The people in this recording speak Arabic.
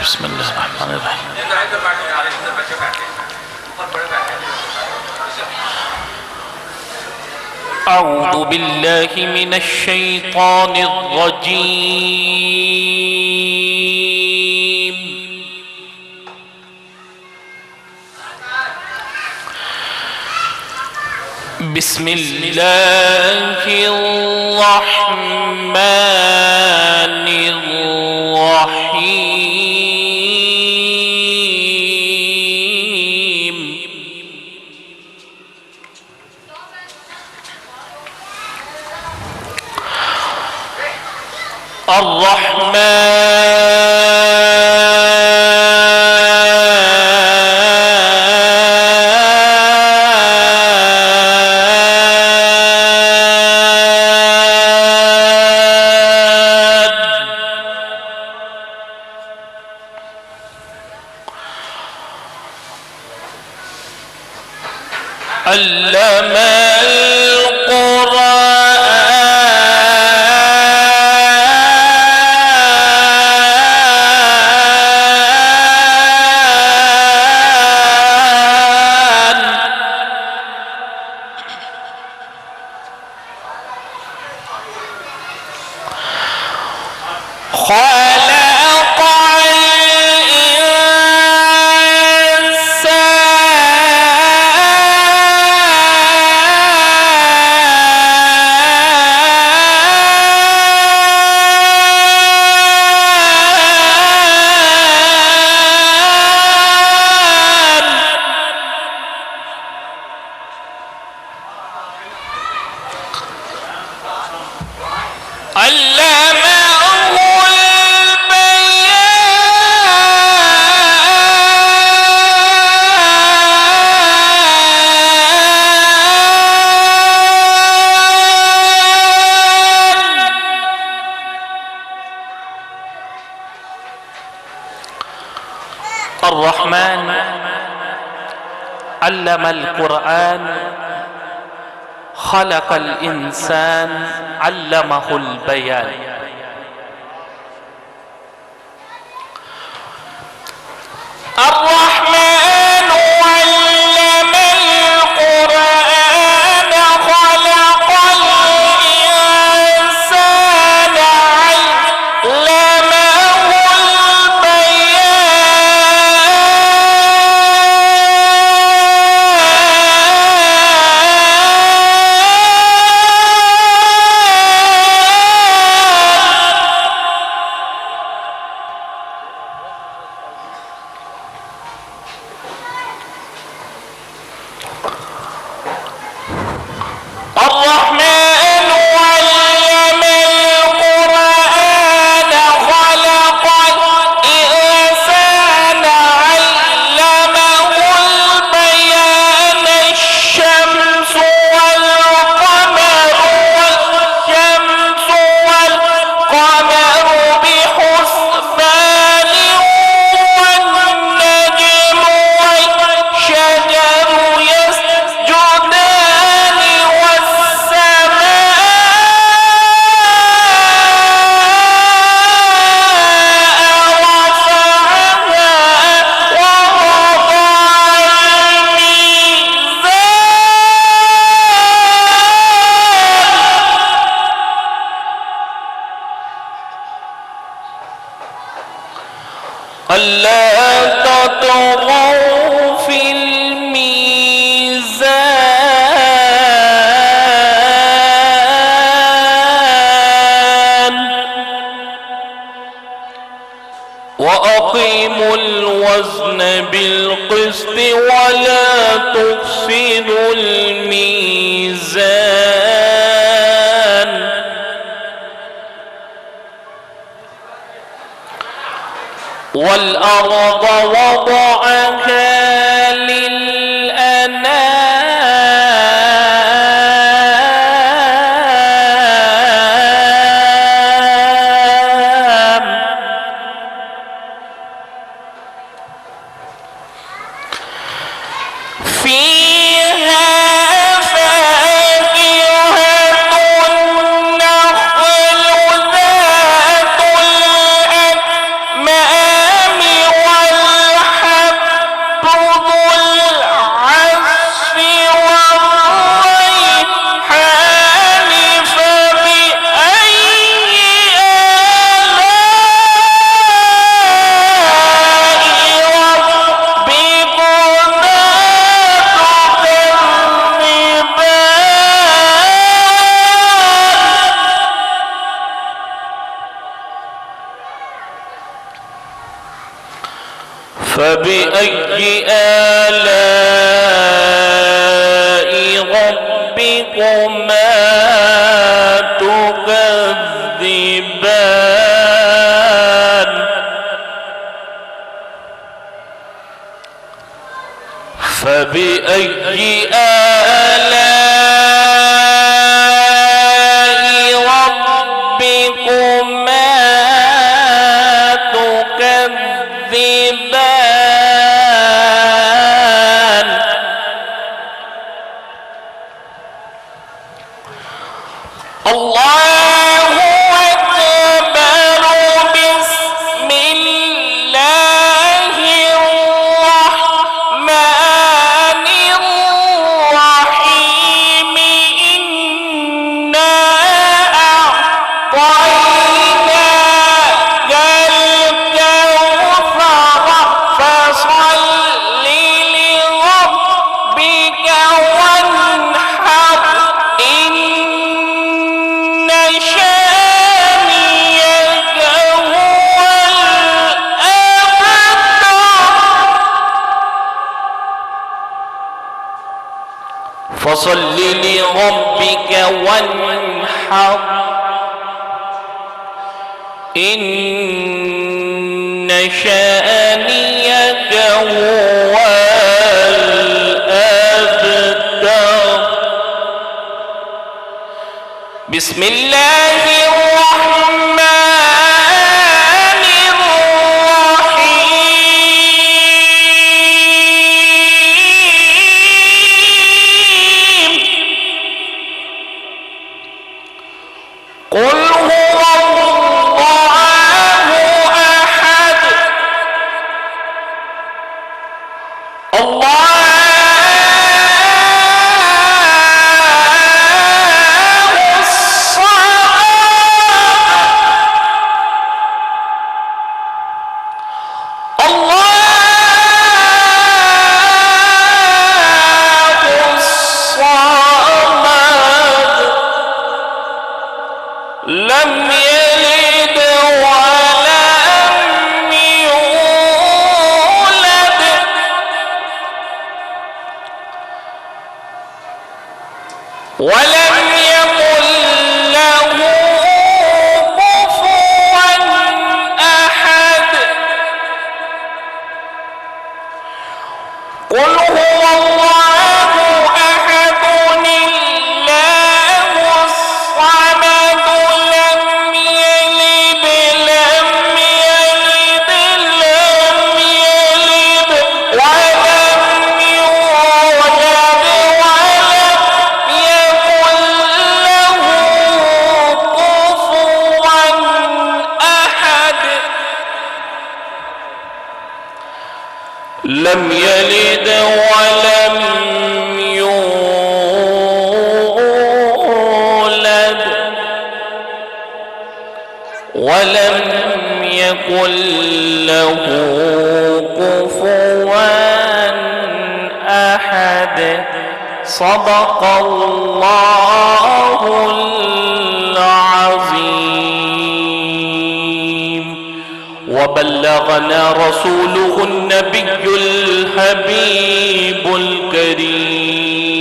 بسم الله الرحمن الرحيم. أعوذ بالله من الشيطان الرجيم. بسم الله الرحمن الرحيم. علم الرحمن علم القرآن خلق الإنسان علمه البيان. الرحمن علم القرآن خلق الإنسان علمه ألا تطغوا في الميزان وأقيموا الوزن بالقسط ولا تخسروا الميزان والأرض وضعها للأنام فيها فاكهة فبأي آلاء ربكما تكذبان فبأي آلاء ربكما تكذبان الله أكبر بسم الله الرحمن الرحيم إنا أعطيناك الكوثر فصل لربك وانحر إن شانئك هو الأبتر فصل لربك وانحر إن شانئك هو الأبتر بسم الله الرحمن الرحيم قل هو الله أحد الله لم يلد ولم يولد ولم يكن له كفوا أحد قل هو الله أحد الله الصمد لم يلد ولم يكن له كفوا أحد لم يلد ولم يولد ولم يكن له كفوا أحد صدق الله العظيم وبلغنا رسوله النبي الحبيب الكريم